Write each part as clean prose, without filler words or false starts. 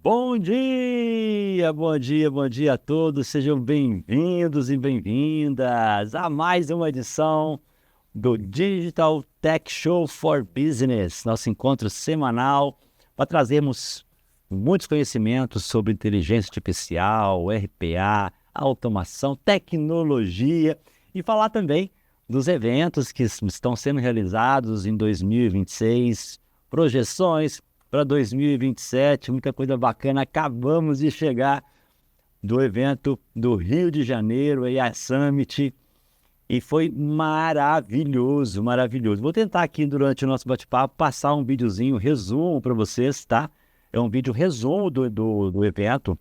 Bom dia a todos, sejam bem-vindos e bem-vindas a mais uma edição do Digital Tech Show for Business, nosso encontro semanal para trazermos muitos conhecimentos sobre inteligência artificial, RPA, automação, tecnologia e falar também dos eventos que estão sendo realizados em 2026, projeções para 2027, muita coisa bacana. Acabamos de chegar do evento do Rio de Janeiro, AI Summit, e foi maravilhoso, maravilhoso. Vou tentar aqui durante o nosso bate-papo passar um videozinho, resumo para vocês, tá? É um vídeo resumo do evento.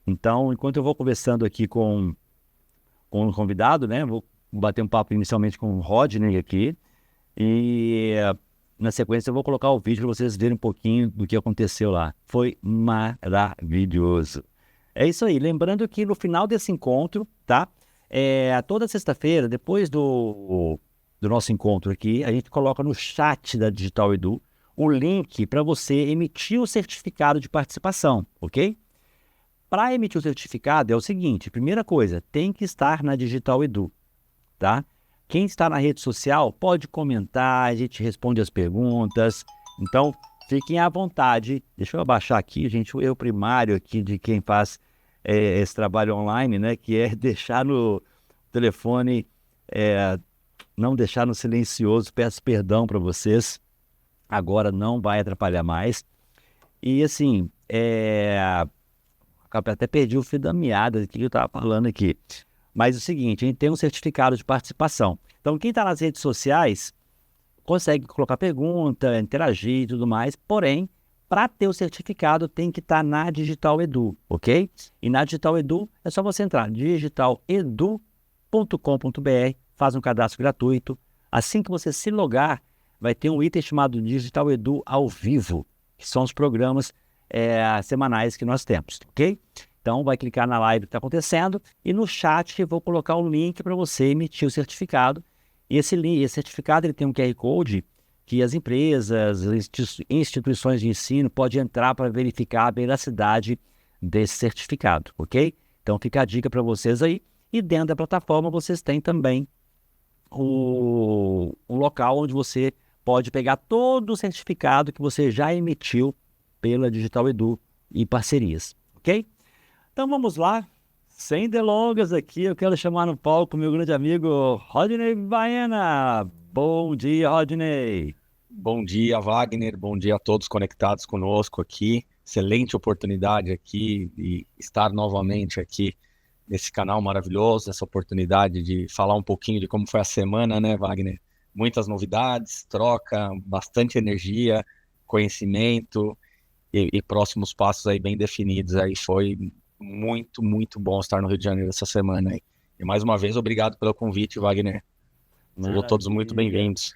Então, enquanto eu vou conversando aqui com o convidado, né? Vou bater um papo inicialmente com o Rodney aqui. E na sequência eu vou colocar o vídeo para vocês verem um pouquinho do que aconteceu lá. Foi maravilhoso. É isso aí. Lembrando que no final desse encontro, tá? Toda sexta-feira, depois do nosso encontro aqui, a gente coloca no chat da Digital Edu o link para você emitir o certificado de participação, ok? Para emitir o certificado é o seguinte, primeira coisa, tem que estar na Digital Edu, tá? Quem está na rede social pode comentar, a gente responde as perguntas, então fiquem à vontade. Deixa eu abaixar aqui, gente, o erro primário aqui de quem faz esse trabalho online, né? Que é deixar no telefone, não deixar no silencioso. Peço perdão para vocês, agora não vai atrapalhar mais. E assim, até perdi o fio da meada que eu estava falando aqui. Mas é o seguinte, a gente tem um certificado de participação. Então, quem está nas redes sociais consegue colocar pergunta, interagir e tudo mais, porém, para ter o certificado tem que estar na Digital Edu, ok? E na Digital Edu é só você entrar digitaledu.com.br, faz um cadastro gratuito. Assim que você se logar, vai ter um item chamado Digital Edu ao vivo, que são os programas semanais que nós temos, ok? Então, vai clicar na live que está acontecendo e no chat eu vou colocar o link para você emitir o certificado. E esse certificado ele tem um QR Code que as empresas, instituições de ensino podem entrar para verificar a veracidade desse certificado, ok? Então, fica a dica para vocês aí. E dentro da plataforma vocês têm também um local onde você pode pegar todo o certificado que você já emitiu pela Digital Edu e parcerias, ok? Então vamos lá, sem delongas aqui, eu quero chamar no palco meu grande amigo Rodney Baena. Bom dia, Rodney. Bom dia, Wagner. Bom dia a todos conectados conosco aqui. Excelente oportunidade aqui de estar novamente aqui nesse canal maravilhoso, essa oportunidade de falar um pouquinho de como foi a semana, né, Wagner? Muitas novidades, troca, bastante energia, conhecimento e próximos passos aí bem definidos. Aí foi muito, muito bom estar no Rio de Janeiro essa semana aí. E mais uma vez, obrigado pelo convite, Wagner. Sejam todos muito Maravilha. bem-vindos.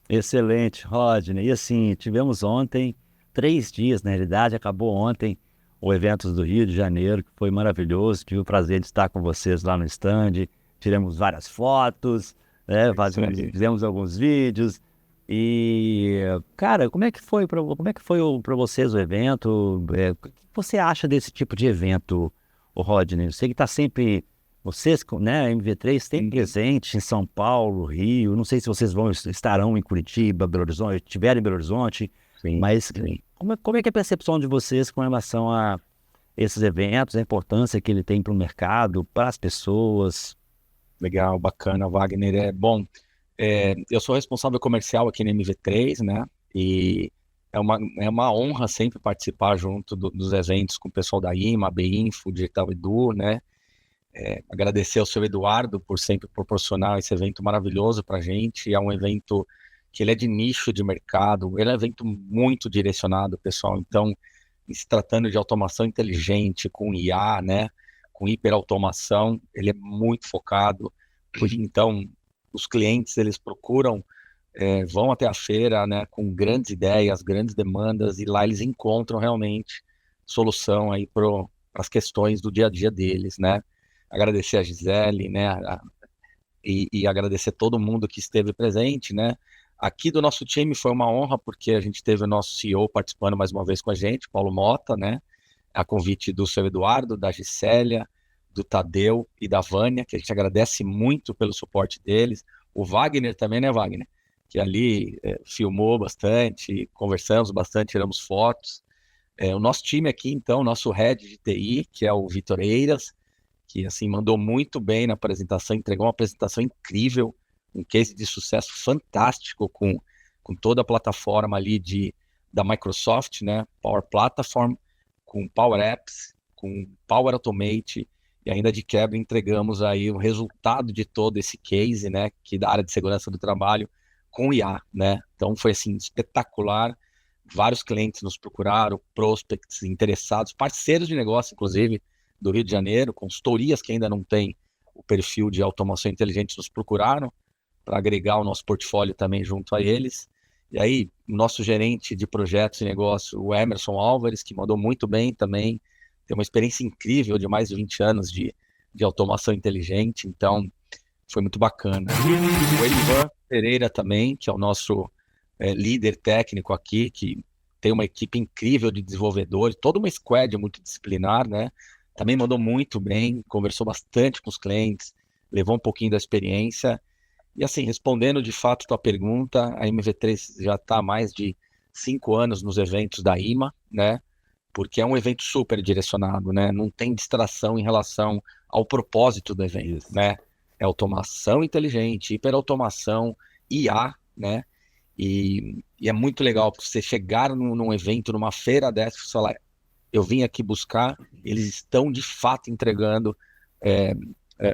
Excelente, Rodney. E assim, tivemos ontem 3 dias, na realidade, acabou ontem o evento do Rio de Janeiro, que foi maravilhoso. Tive o prazer de estar com vocês lá no stand, tiramos várias fotos, né, Isso aí. fizemos alguns vídeos. E, cara, como é que foi para vocês o evento? O que você acha desse tipo de evento, o Rodney? Eu sei que está sempre, vocês, né, a MV3 tem presente em São Paulo, Rio. Não sei se vocês estarão em Curitiba, Belo Horizonte, estiverem em Belo Horizonte, Sim, mas sim. como é que é a percepção de vocês com relação a esses eventos, a importância que ele tem para o mercado, para as pessoas? Legal, bacana, Wagner. Eu sou responsável comercial aqui na MV3, né? E é uma honra sempre participar junto dos eventos com o pessoal da IMA, BINFO, Digital Edu, né? Agradecer ao seu Eduardo por sempre proporcionar esse evento maravilhoso para a gente. É um evento que ele é de nicho de mercado, ele é um evento muito direcionado, pessoal. Então, se tratando de automação inteligente, com IA, né? Com hiperautomação, ele é muito focado. Então, os clientes, eles procuram, vão até a feira, né, com grandes ideias, grandes demandas, e lá eles encontram realmente solução aí para as questões do dia a dia deles, né? Agradecer a Gisele, né, e agradecer todo mundo que esteve presente, né? Aqui do nosso time foi uma honra, porque a gente teve o nosso CEO participando mais uma vez com a gente, Paulo Mota, né? a convite do seu Eduardo, da Gisélia, do Tadeu e da Vânia, que a gente agradece muito pelo suporte deles. O Wagner também, né, Wagner? Que ali filmou bastante, conversamos bastante, tiramos fotos. O nosso time aqui, então, nosso head de TI, que é o Vitor Eiras, que assim mandou muito bem na apresentação, entregou uma apresentação incrível, um case de sucesso fantástico com toda a plataforma ali da Microsoft, né? Power Platform, com Power Apps, com Power Automate, e ainda de quebra entregamos aí o resultado de todo esse case, né? Que da área de segurança do trabalho com IA, né? Então foi assim espetacular. Vários clientes nos procuraram, prospects interessados, parceiros de negócio, inclusive, do Rio de Janeiro, consultorias que ainda não têm o perfil de automação inteligente, nos procuraram para agregar o nosso portfólio também junto a eles. E aí, o nosso gerente de projetos e negócio, o Emerson Álvares, que mandou muito bem também, tem uma experiência incrível de mais de 20 anos de automação inteligente, então foi muito bacana. O Elivan Pereira também, que é o nosso líder técnico aqui, que tem uma equipe incrível de desenvolvedores, toda uma squad multidisciplinar, né? Também mandou muito bem, conversou bastante com os clientes, levou um pouquinho da experiência. E assim, respondendo de fato tua pergunta, a MV3 já está há mais de 5 anos nos eventos da IMA, né? Porque é um evento super direcionado, né? Não tem distração em relação ao propósito do evento, né? É automação inteligente, hiperautomação, IA, né? E é muito legal você chegar num evento, numa feira dessa, e falar, eu vim aqui buscar, eles estão de fato entregando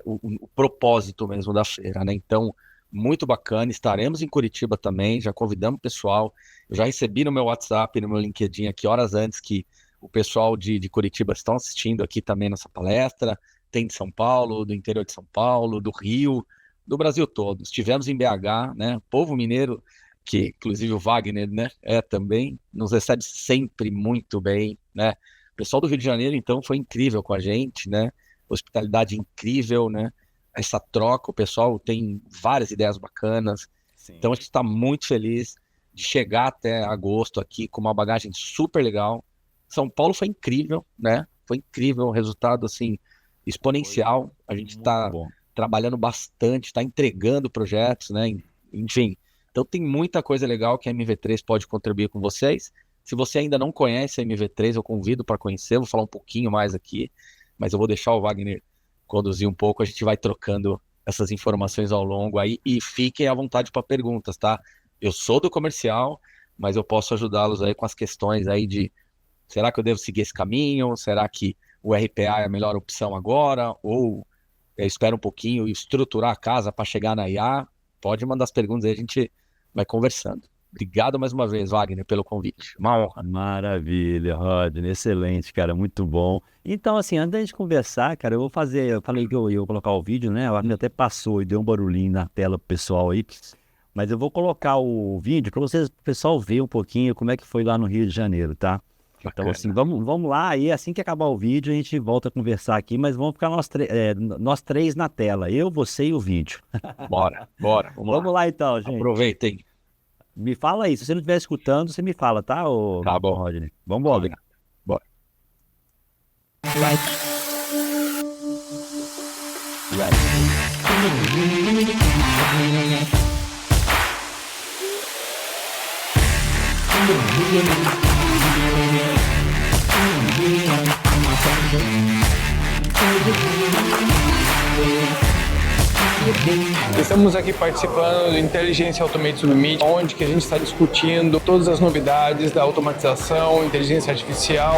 o propósito mesmo da feira, né? Então, muito bacana, estaremos em Curitiba também, já convidamos o pessoal, eu já recebi no meu WhatsApp, no meu LinkedIn aqui, horas antes que o pessoal de Curitiba estão assistindo aqui também nossa palestra, tem de São Paulo, do interior de São Paulo, do Rio, do Brasil todo. Estivemos em BH, né? O povo mineiro, que inclusive o Wagner, né, também, nos recebe sempre muito bem, né? O pessoal do Rio de Janeiro, então, foi incrível com a gente, né? Hospitalidade incrível, né? Essa troca, o pessoal tem várias ideias bacanas. Sim. Então a gente está muito feliz de chegar até agosto aqui com uma bagagem super legal. São Paulo foi incrível, né? Foi incrível, o resultado assim exponencial. A gente está trabalhando bastante, está entregando projetos, né? Enfim, então tem muita coisa legal que a MV3 pode contribuir com vocês. Se você ainda não conhece a MV3, eu convido para conhecer, vou falar um pouquinho mais aqui, mas eu vou deixar o Wagner conduzir um pouco, a gente vai trocando essas informações ao longo aí, e fiquem à vontade para perguntas, tá? Eu sou do comercial, mas eu posso ajudá-los aí com as questões aí de, será que eu devo seguir esse caminho? Será que o RPA é a melhor opção agora? Ou eu espero um pouquinho e estruturar a casa para chegar na IA? Pode mandar as perguntas aí, a gente vai conversando. Obrigado mais uma vez, Wagner, pelo convite. Uma honra. Maravilha, Rodney. Excelente, cara. Muito bom. Então, assim, antes da gente conversar, cara, eu falei que eu ia colocar o vídeo, né? O Wagner até passou e deu um barulhinho na tela pro pessoal aí. Mas eu vou colocar o vídeo para vocês, o pessoal ver um pouquinho como é que foi lá no Rio de Janeiro, tá? Bacana. Então, assim, vamos lá. E assim que acabar o vídeo, a gente volta a conversar aqui, mas vamos ficar nós três na tela. Eu, você e o vídeo. Bora. Vamos lá então, gente. Aproveitem. Me fala aí, se você não estiver escutando, você me fala, tá, tá bom, Rodney? Vamos embora. Bora. Estamos aqui participando do Intelligence Automate Summit, onde que a gente está discutindo todas as novidades da automatização, inteligência artificial.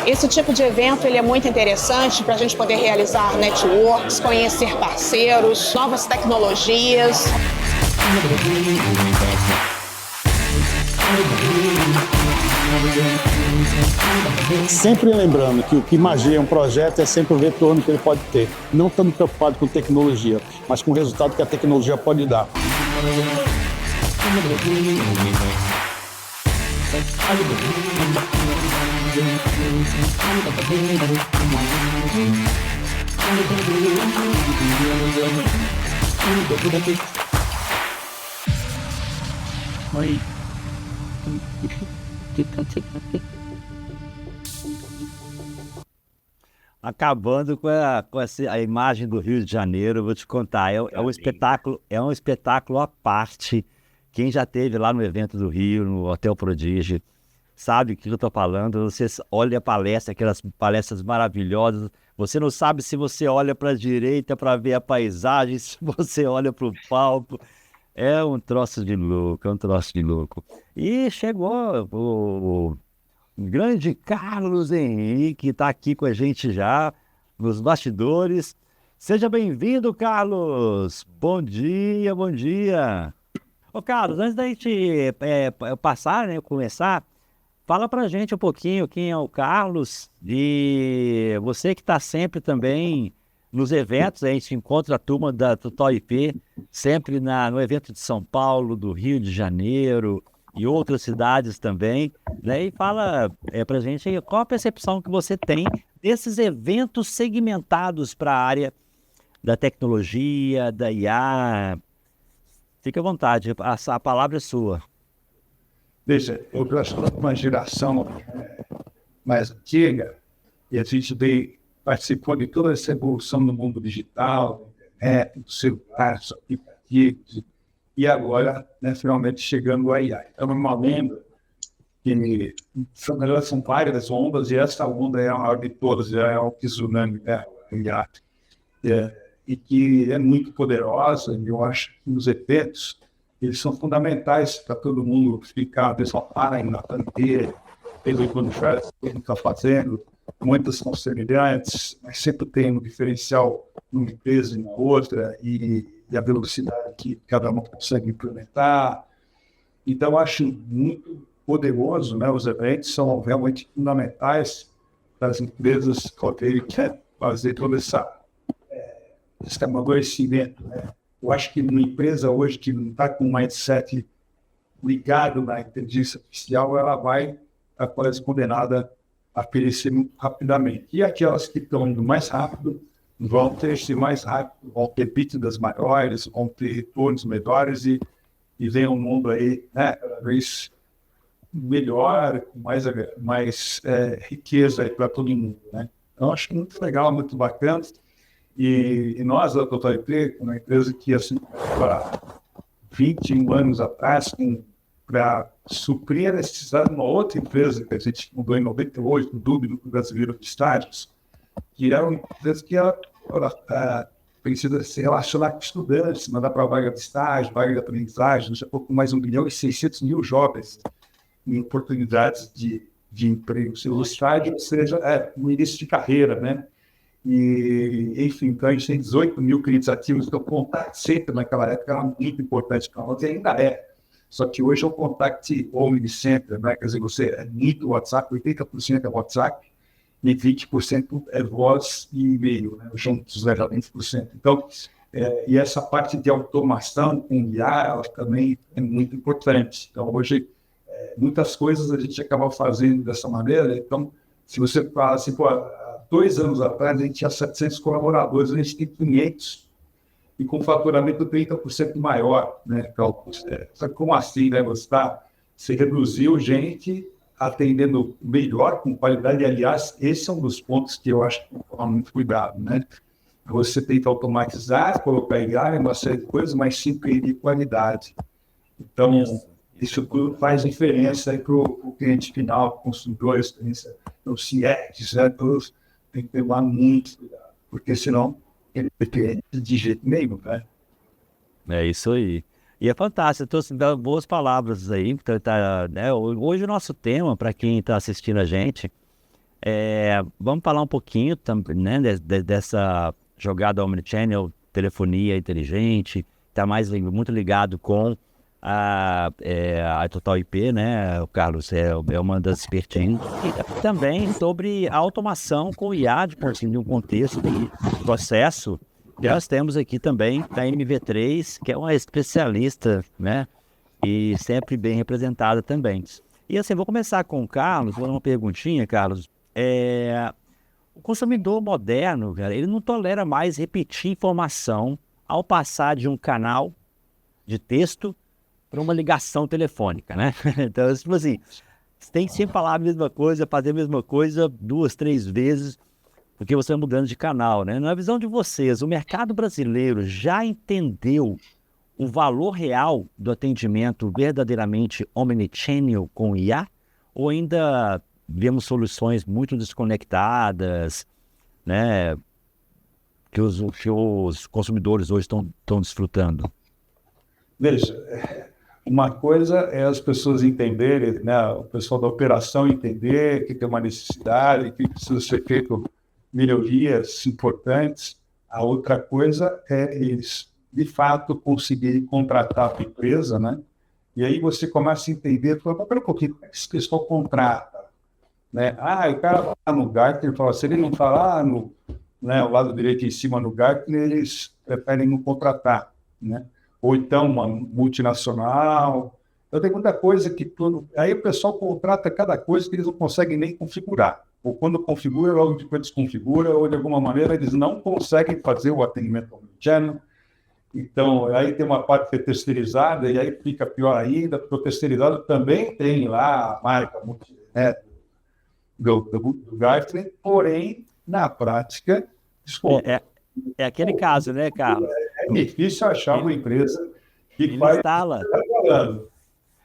Esse tipo de evento ele é muito interessante para a gente poder realizar networks, conhecer parceiros, novas tecnologias. Sempre lembrando que o que magia um projeto é sempre o retorno que ele pode ter. Não estamos preocupados com tecnologia, mas com o resultado que a tecnologia pode dar. Acabando a imagem do Rio de Janeiro, eu vou te contar, é um espetáculo à parte. Quem já esteve lá no evento do Rio, no Hotel Prodígio, sabe o que eu estou falando. Você olha a palestra, aquelas palestras maravilhosas, você não sabe se você olha para a direita para ver a paisagem, se você olha para o palco. É um troço de louco, é um troço de louco. E chegou o grande Carlos Henrique, está aqui com a gente já nos bastidores. Seja bem-vindo, Carlos! Bom dia, bom dia! Ô, Carlos, antes da gente passar, né, começar, fala pra gente um pouquinho quem é o Carlos e você que está sempre também nos eventos. A gente encontra a turma da Total IP sempre no evento de São Paulo, do Rio de Janeiro e outras cidades também, né? E fala pra gente qual a percepção que você tem desses eventos segmentados para a área da tecnologia, da IA. Fique à vontade, a palavra é sua. Veja, eu sou de uma geração mais antiga e a gente participou de toda essa evolução no mundo digital, internet, do celular, dos aplicativos, e agora, né, finalmente chegando a IA. Então, eu me lembro que são várias ondas e essa onda é a maior de todas, é o tsunami, né, a IA. E que é muito poderosa, e eu acho que os eventos, eles são fundamentais para todo mundo ficar, o pessoal para na canteira, pelo que está fazendo, muitas são semelhantes, mas sempre tem um diferencial numa empresa e na outra, e a velocidade que cada um consegue implementar. Então, eu acho muito poderoso, né? Os eventos são realmente fundamentais para as empresas poderem fazer todo esse amadurecimento, né? Eu acho que uma empresa hoje que não está com um mindset ligado na inteligência artificial, ela vai estar quase condenada a perecer muito rapidamente. E aquelas que estão indo mais rápido vão ter mais rápido, vão ter pítidas maiores, vão ter retornos melhores e vem um mundo aí, né, cada vez melhor, com mais riqueza para todo mundo, né? Então, acho que muito legal, muito bacana. E nós, da Total IP, uma empresa que, assim, para 21 anos atrás, para suprir a necessidade de uma outra empresa que a gente mudou em 98, o DUB, Núcleo Brasileiro de Estádios, que era uma empresa que precisa se relacionar com estudantes, mandar para vaga de estágio, vaga de aprendizagem, já pouco mais 1.600.000 jovens em oportunidades de emprego. O estágio seja no início de carreira, né? E, enfim, então a gente tem 18 mil clientes ativos, então o contact center naquela época era muito importante para nós, e ainda é. Só que hoje é o contact only center, né? Quer dizer, você é muito WhatsApp, 80% é WhatsApp, e 20% é voz e e-mail, né? Juntos, né? 20%. Então, e essa parte de automação com IA, ela também é muito importante. Então, hoje, muitas coisas a gente acaba fazendo dessa maneira. Então, se você fala assim, pô, 2 anos atrás a gente tinha 700 colaboradores, a gente tem 500 e com faturamento 30% maior, né? Então, só que como assim, né? Você reduziu gente atendendo melhor, com qualidade. Aliás, esse é um dos pontos que eu acho que tem que tomar muito cuidado, né? Você tenta automatizar, colocar IA em uma série de coisas, mas sempre de qualidade. Então, isso tudo faz diferença para o cliente final, consumidor, experiência, o CX, né? Todos tem que tomar muito cuidado, porque senão ele perde de jeito nenhum, né? É isso aí. E é fantástico, trouxe boas palavras aí. Então, né? Hoje o nosso tema, para quem está assistindo a gente, vamos falar um pouquinho também, né, dessa jogada omnichannel, telefonia inteligente, está muito ligado com a Total IP, né? O Carlos é uma das expertines. E também sobre a automação com IA, de um contexto de processo. E nós temos aqui também a MV3, que é uma especialista, né? E sempre bem representada também. E assim, vou começar com o Carlos, vou dar uma perguntinha, Carlos. O consumidor moderno, cara, ele não tolera mais repetir informação ao passar de um canal de texto para uma ligação telefônica, né? Então, tipo assim, você tem que sempre falar a mesma coisa, fazer a mesma coisa 2, 3 vezes, porque você vai mudando de canal, né? Na visão de vocês, o mercado brasileiro já entendeu o valor real do atendimento verdadeiramente omnichannel com IA? Ou ainda vemos soluções muito desconectadas, né? Que os consumidores hoje estão desfrutando? Veja, uma coisa é as pessoas entenderem, né, o pessoal da operação entender que tem uma necessidade, que precisa ser feito melhorias importantes. A outra coisa é eles, de fato, conseguirem contratar a empresa, né? E aí você começa a entender, fala, pera um pouquinho, como é que esse pessoal contrata? Né? O cara vai lá no Gartner e fala, se ele não está lá no, né, o lado direito em cima no Gartner, eles preferem não contratar, né? Ou então uma multinacional. Então tem muita coisa que tudo. Aí o pessoal contrata cada coisa que eles não conseguem nem configurar. Ou quando configura, logo depois desconfigura, ou de alguma maneira eles não conseguem fazer o atendimento omnichannel. Então, aí tem uma parte que é terceirizada, e aí fica pior ainda, porque o terceirizado também tem lá a marca do Gartner, porém, na prática, desculpa. É aquele caso, né, Carlos? É difícil achar uma empresa que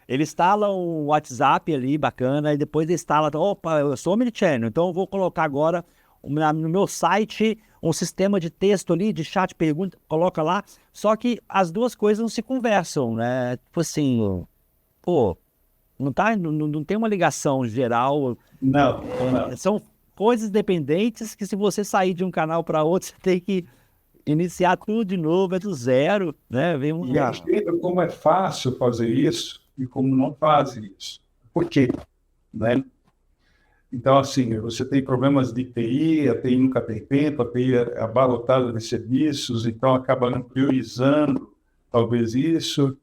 ele instala um WhatsApp ali, bacana, e depois ele instala, opa, eu sou omnichannel, então eu vou colocar agora no meu site um sistema de texto ali, de chat, pergunta, coloca lá, só que as duas coisas não se conversam, né? Tipo assim, pô, não tem uma ligação geral. Não. São coisas dependentes que se você sair de um canal para outro, você tem que iniciar tudo de novo, é do zero, né? E entenda como é fácil fazer isso e como não fazem isso. Por quê? Né? Então, assim, você tem problemas de TI, a TI nunca tem tempo, a TI é abarrotada de serviços, então acaba não priorizando, talvez, isso.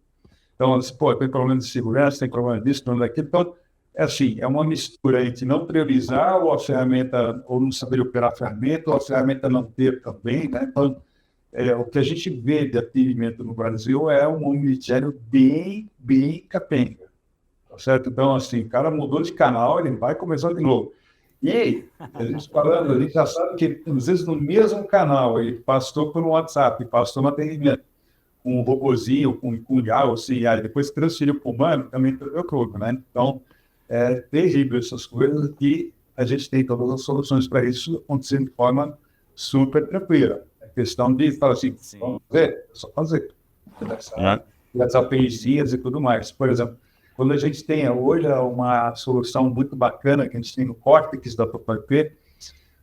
Então, tem problema de segurança, tem problema disso, problema daquilo. Então, é assim, é uma mistura entre não priorizar ou a ferramenta, ou não saber operar a ferramenta, ou a ferramenta não ter também, né? Então, o que a gente vê de atendimento no Brasil é um omnichannel bem capenga. Tá certo? Então, assim, o cara mudou de canal, ele vai começar de novo. E aí, a gente já sabe que, às vezes, no mesmo canal, ele passou por um WhatsApp, passou no atendimento, com um robozinho, com IA, ou sem IA, depois transferiu para o humano, também perdeu tudo, né? Então, é terrível essas coisas e a gente tem todas as soluções para isso acontecendo de forma super tranquila. É questão de falar assim, vamos fazer, é só fazer. As APIs e tudo mais. Por exemplo, quando a gente tem hoje uma solução muito bacana que a gente tem no Cortex da TopIP,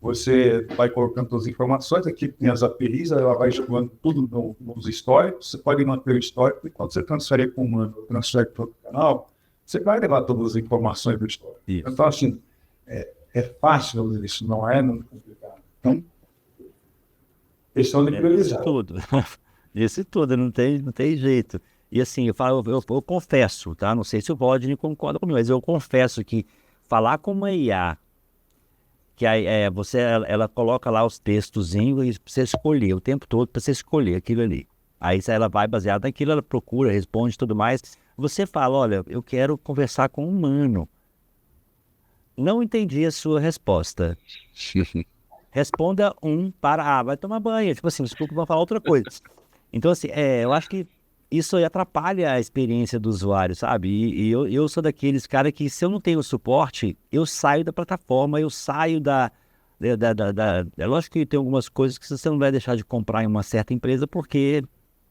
você vai colocando as informações, aqui tem as APIs, ela vai jogando tudo nos históricos, você pode manter o histórico, e quando você transfere para o humano, transfere para outro canal, você vai levar todas as informações do histórico. Isso. Então, assim, é fácil fazer isso, não é muito complicado. Então, questão de priorizar. Isso tudo, não tem jeito. E assim, eu confesso, tá? Não sei se o Rodney concorda comigo, mas eu confesso que falar com uma IA, que ela coloca lá os textozinhos e você escolher o tempo todo para você escolher aquilo ali. Aí ela vai baseada naquilo, ela procura, responde e tudo mais. Você fala, olha, eu quero conversar com um humano. Não entendi a sua resposta. Responda vai tomar banho. Tipo assim, desculpa, vou falar outra coisa. Então, assim, eu acho que isso aí atrapalha a experiência do usuário, sabe? E eu sou daqueles caras que, se eu não tenho suporte, eu saio da plataforma, eu saio É lógico que tem algumas coisas que você não vai deixar de comprar em uma certa empresa porque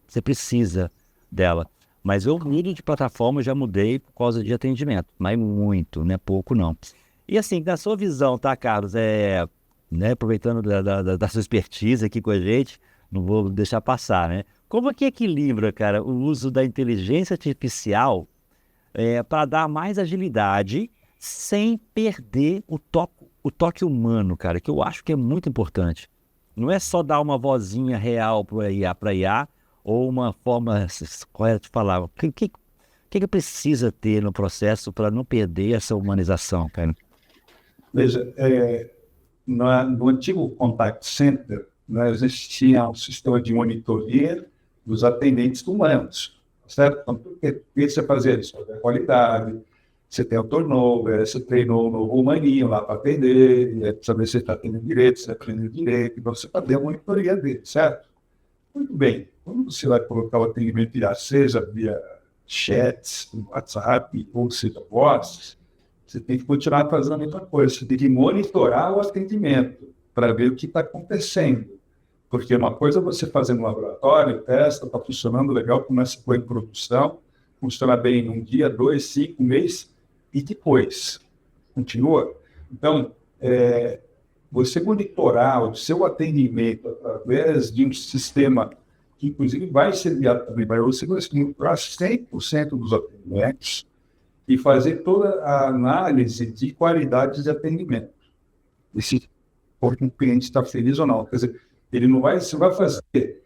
você precisa dela. Mas eu mudo de plataforma, já mudei por causa de atendimento. Mas muito, não é pouco não. E assim, na sua visão, tá, Carlos? Né, aproveitando da sua expertise aqui com a gente, não vou deixar passar, né? Como é que equilibra, cara, o uso da inteligência artificial para dar mais agilidade sem perder o toque humano, cara, que eu acho que é muito importante. Não é só dar uma vozinha real para IA ou uma forma correta de falar. O que precisa ter no processo para não perder essa humanização, cara? Veja, no antigo contact center, existia um sistema de monitoria dos atendentes humanos. certo? Então, por que você fazer isso? A qualidade, você tem o turnover, você treinou o novo maninho lá para atender, saber se você está atendendo direito, se está atendendo direito, então você fazer a monitoria dele, certo? Muito bem. Quando você vai colocar o atendimento via, seja via chats, WhatsApp, ou seja, voz, você tem que continuar fazendo a mesma coisa. Você tem que monitorar o atendimento para ver o que está acontecendo. Porque uma coisa é você fazer no laboratório, testa, está funcionando legal, começa a pôr em produção, funciona bem um dia, 2, 5 meses, e depois continua. Então, você monitorar o seu atendimento através de um sistema que, inclusive, vai ser enviado também para você monitorar 100% dos atendimentos e fazer toda a análise de qualidade de atendimento. Se o cliente está feliz ou não. Quer dizer, ele não vai, você vai fazer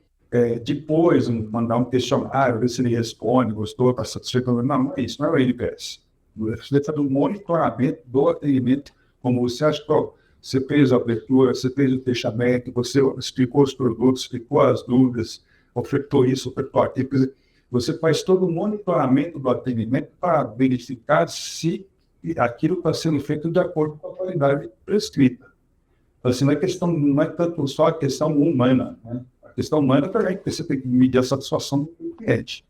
depois mandar um questionário, ver se ele responde, gostou, está satisfeito. Não é isso, não é o NPS. Você faz um monitoramento do atendimento, como você acha que você fez a abertura, você fez o fechamento, você explicou os produtos, explicou as dúvidas, ofertou isso, ofertou aquilo. Quer dizer, você faz todo o monitoramento do atendimento para verificar se aquilo está sendo feito de acordo com a qualidade prescrita. Então, assim, não é tanto só a questão humana, né? A questão humana também, porque você tem que medir a satisfação do cliente.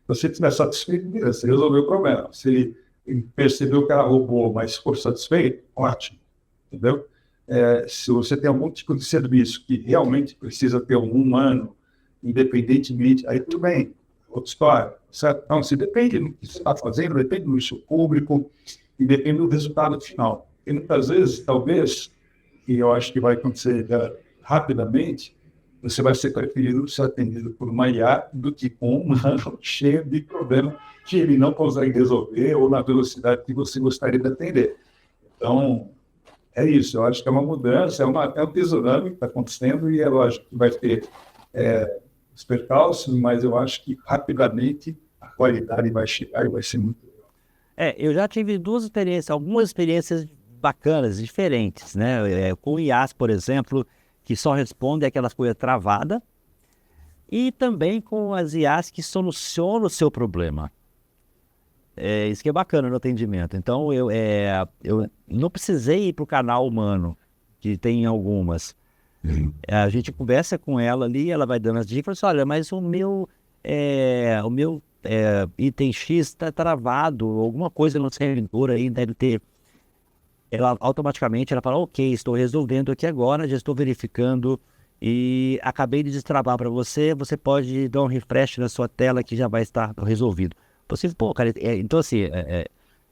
Se você estiver satisfeito, você resolveu o problema. Se ele percebeu que era robô, mas for satisfeito, ótimo. Entendeu? Se você tem algum tipo de serviço que realmente precisa ter um humano, independentemente, aí tudo bem, outra história, certo? Então, se depende do que você está fazendo, depende do seu público e depende do resultado final. E muitas vezes, talvez, e eu acho que vai acontecer rapidamente, você vai ser preferido ser atendido por uma IA do que um humano cheio de problema que ele não consegue resolver ou na velocidade que você gostaria de atender. Então, é isso. Eu acho que é uma mudança, é um tesourão que está acontecendo e é lógico que vai ter os percalços, mas eu acho que rapidamente a qualidade vai chegar e vai ser muito legal. Eu já tive algumas experiências bacanas, diferentes, né? Com o IaaS, por exemplo, que só responde aquelas coisas travadas, e também com as IAs que solucionam o seu problema. Isso que é bacana no atendimento. Então, eu não precisei ir para o canal humano, que tem algumas. A gente conversa com ela ali, ela vai dando as dicas e fala assim, olha, mas o meu item X está travado, alguma coisa no servidor aí deve ter. Ela automaticamente fala, ok, estou resolvendo aqui agora, já estou verificando e acabei de destravar para você, você pode dar um refresh na sua tela que já vai estar resolvido. Você, pô, cara, então assim,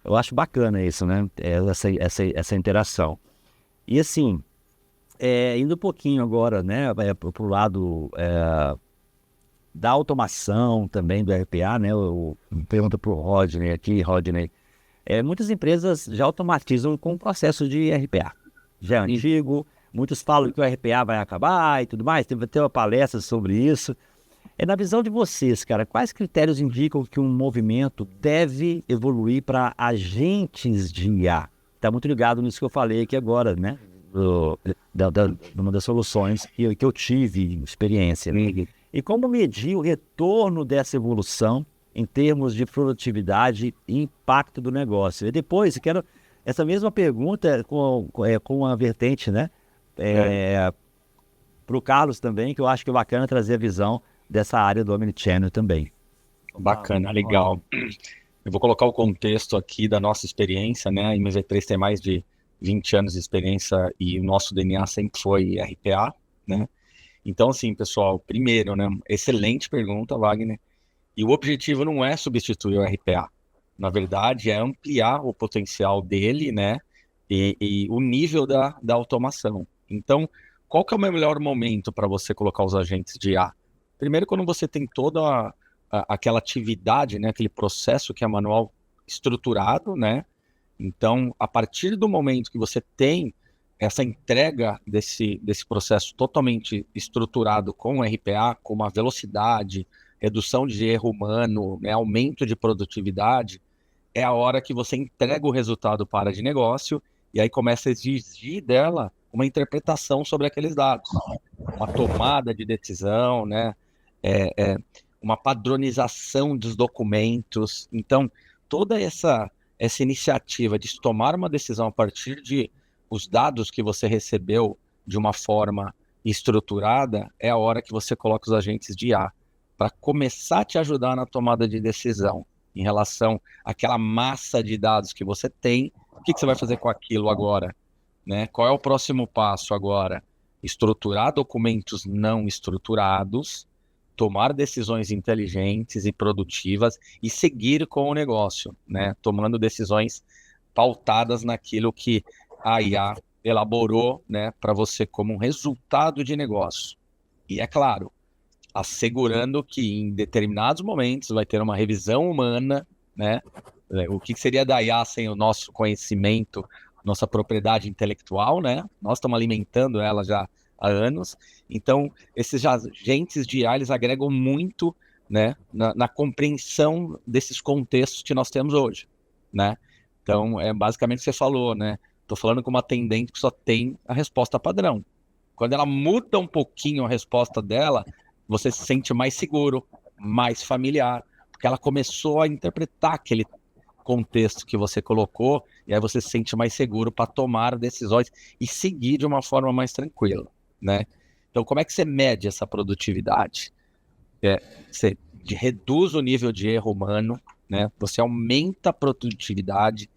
eu acho bacana isso, né? Essa interação. E assim, indo um pouquinho agora, né, para o lado da automação também do RPA, né? Eu pergunto para o Rodney aqui, Rodney. Muitas empresas já automatizam com o processo de RPA. Já é antigo, muitos falam que o RPA vai acabar e tudo mais, teve até uma palestra sobre isso. Na visão de vocês, cara, quais critérios indicam que um movimento deve evoluir para agentes de IA? Está muito ligado nisso que eu falei aqui agora, né? Uma das soluções que eu tive experiência. Né? E como medir o retorno dessa evolução em termos de produtividade e impacto do negócio? E depois, eu quero essa mesma pergunta com a vertente, né? Para o Carlos também, que eu acho que é bacana trazer a visão dessa área do Omnichannel também. Bacana, legal. Eu vou colocar o contexto aqui da nossa experiência, né? A MV3 tem mais de 20 anos de experiência e o nosso DNA sempre foi RPA, né? Então, assim, pessoal, primeiro, né? Excelente pergunta, Wagner. E o objetivo não é substituir o RPA. Na verdade, é ampliar o potencial dele, né? E o nível da automação. Então, qual que é o melhor momento para você colocar os agentes de IA? Primeiro, quando você tem toda aquela atividade, né? Aquele processo que é manual estruturado, né? Então, a partir do momento que você tem essa entrega desse processo totalmente estruturado com o RPA, com uma velocidade, redução de erro humano, né, aumento de produtividade, é a hora que você entrega o resultado para a área de negócio e aí começa a exigir dela uma interpretação sobre aqueles dados, uma tomada de decisão, né? uma padronização dos documentos. Então, toda essa iniciativa de tomar uma decisão a partir de os dados que você recebeu de uma forma estruturada, é a hora que você coloca os agentes de IA para começar a te ajudar na tomada de decisão em relação àquela massa de dados que você tem. O que você vai fazer com aquilo agora? Né? Qual é o próximo passo agora? Estruturar documentos não estruturados, tomar decisões inteligentes e produtivas e seguir com o negócio, né? Tomando decisões pautadas naquilo que a IA elaborou, né, para você como um resultado de negócio. E é claro, assegurando que em determinados momentos vai ter uma revisão humana, né? O que seria da IA sem o nosso conhecimento, nossa propriedade intelectual, né? Nós estamos alimentando ela já há anos. Então, esses agentes de IA, eles agregam muito, né, na compreensão desses contextos que nós temos hoje, né? Então, é basicamente o que você falou, né? Estou falando com uma atendente que só tem a resposta padrão. Quando ela muda um pouquinho a resposta dela, você se sente mais seguro, mais familiar, porque ela começou a interpretar aquele contexto que você colocou, e aí você se sente mais seguro para tomar decisões e seguir de uma forma mais tranquila, né? Então, como é que você mede essa produtividade? Você reduz o nível de erro humano, né? Você aumenta a produtividade,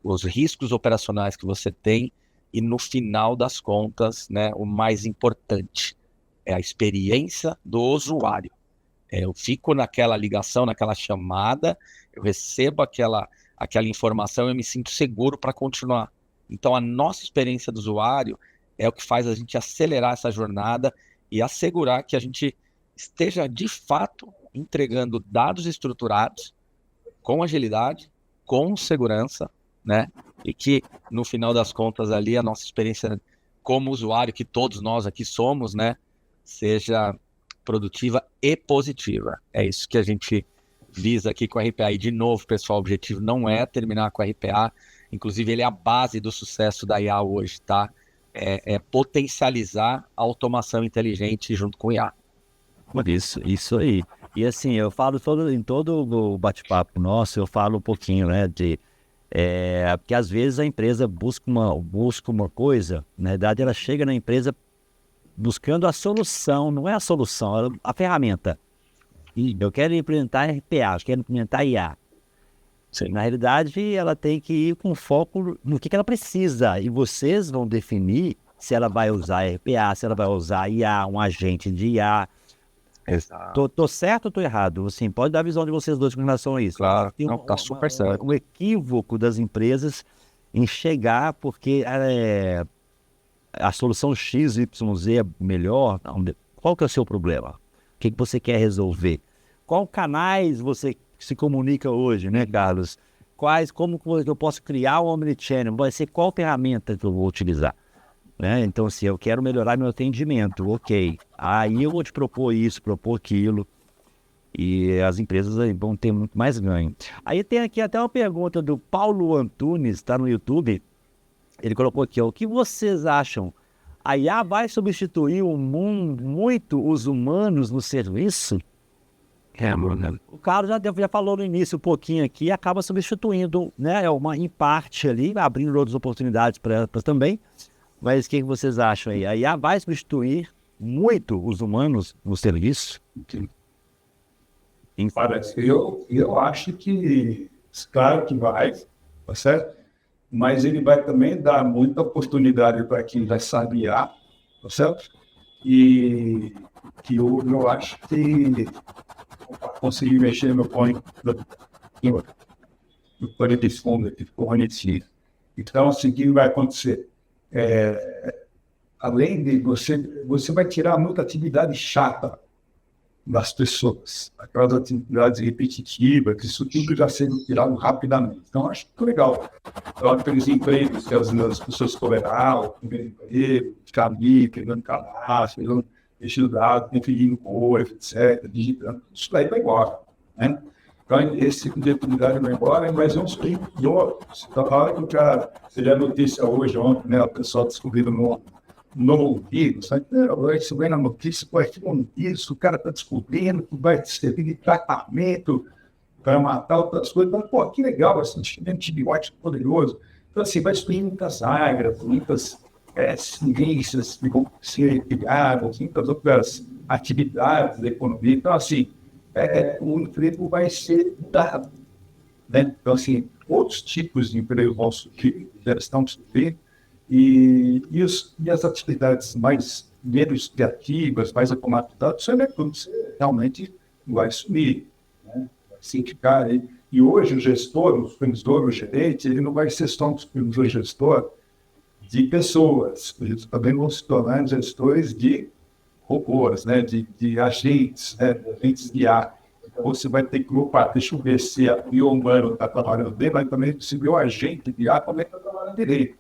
os riscos operacionais que você tem, e no final das contas, né, o mais importante é a experiência do usuário. Eu fico naquela ligação, naquela chamada, eu recebo aquela informação e eu me sinto seguro para continuar. Então, a nossa experiência do usuário é o que faz a gente acelerar essa jornada e assegurar que a gente esteja, de fato, entregando dados estruturados, com agilidade, com segurança, né? E que, no final das contas, ali, a nossa experiência como usuário, que todos nós aqui somos, né, seja produtiva e positiva. É isso que a gente visa aqui com a RPA. E, de novo, pessoal, o objetivo não é terminar com a RPA. Inclusive, ele é a base do sucesso da IA hoje, tá? É potencializar a automação inteligente junto com o IA. Isso aí. E assim, eu falo em todo o bate-papo nosso, eu falo um pouquinho, né, porque às vezes a empresa busca uma coisa, na verdade ela chega na empresa buscando a solução, não é a solução, é a ferramenta. E eu quero implementar RPA, eu quero implementar IA. Sim. Na realidade, ela tem que ir com foco no que ela precisa. E vocês vão definir se ela vai usar RPA, se ela vai usar IA, um agente de IA. Exato. Tô certo ou tô errado? Assim, pode dar a visão de vocês dois com relação a isso. Claro, não, tá super certo. Um equívoco das empresas em chegar porque a solução XYZ é melhor. Qual que é o seu problema? O que você quer resolver? Qual canais você se comunica hoje, né, Carlos? Como eu posso criar um omnichannel? Vai ser qual ferramenta que eu vou utilizar? Né? Então, se eu quero melhorar meu atendimento, ok. Aí eu vou te propor isso, propor aquilo. E as empresas aí vão ter muito mais ganho. Aí tem aqui até uma pergunta do Paulo Antunes, está no YouTube. Ele colocou aqui, o que vocês acham? A IA vai substituir muito os humanos no serviço? O Carlos já falou no início um pouquinho aqui, acaba substituindo, né? Em parte ali, abrindo outras oportunidades para também. Mas o que vocês acham aí? A IA vai substituir muito os humanos no serviço? Parece que eu acho que, claro que vai, tá certo? Mas ele vai também dar muita oportunidade para quem já sabe IA, tá certo? E que eu acho que conseguir mexer no fone de fundo, de fone. Então, assim, o que vai acontecer? Além de você vai tirar muita atividade chata das pessoas, aquelas atividades repetitivas, que isso tudo já sendo tirado rapidamente. Então, acho que legal. Então, aqueles empregos que as pessoas cobraram, primeiro emprego, ficar ali, pegando cadastro, mexendo dados, conferindo coisa, etc., digitando, isso daí vai embora, né? Então, esse tipo de atividade vai embora, mas é uns tempos de outros. Então, a hora que o cara, seria notícia hoje, ontem, né, o pessoal descobrindo novo vírus, sabe? Você vê na notícia, pô, isso, o cara está descobrindo que vai servir de tratamento para matar outras coisas. Mas, pô, que legal, esse antibiótico poderoso. Então, assim, vai excluir muitas áreas, muitas ciências que vão ser criadas, muitas outras atividades da economia. Então, assim, o emprego vai ser dado, né? Então, assim, outros tipos de emprego vão surgir, já estão surgindo, e as atividades menos criativas, mais automatizadas, isso é tudo, você realmente vai sumir, né? Vai se indicar aí. E hoje o gestor, o supervisor, o gerente, ele não vai ser só um supervisor gestor de pessoas, eles também vão se tornar gestores de robôs, né? de agentes, né? Agentes de IA. Então você vai ter que, opa, deixa eu ver se o humano está trabalhando bem, mas também se o agente de IA também está trabalhando direito.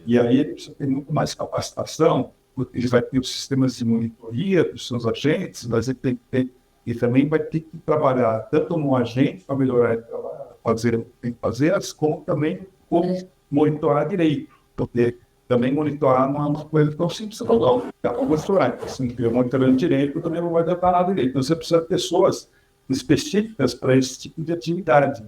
E aí ele precisa ter muito mais capacitação, porque ele vai ter os sistemas de monitoria dos seus agentes, mas ele tem que ter, e também vai ter que trabalhar tanto no agente para melhorar fazer o que tem que fazer, como também como monitorar direito, porque também monitorar não é uma coisa tão simples, não dá para monitorar. Assim, monitorando direito também não vai dar nada direito. Então você precisa de pessoas específicas para esse tipo de atividade.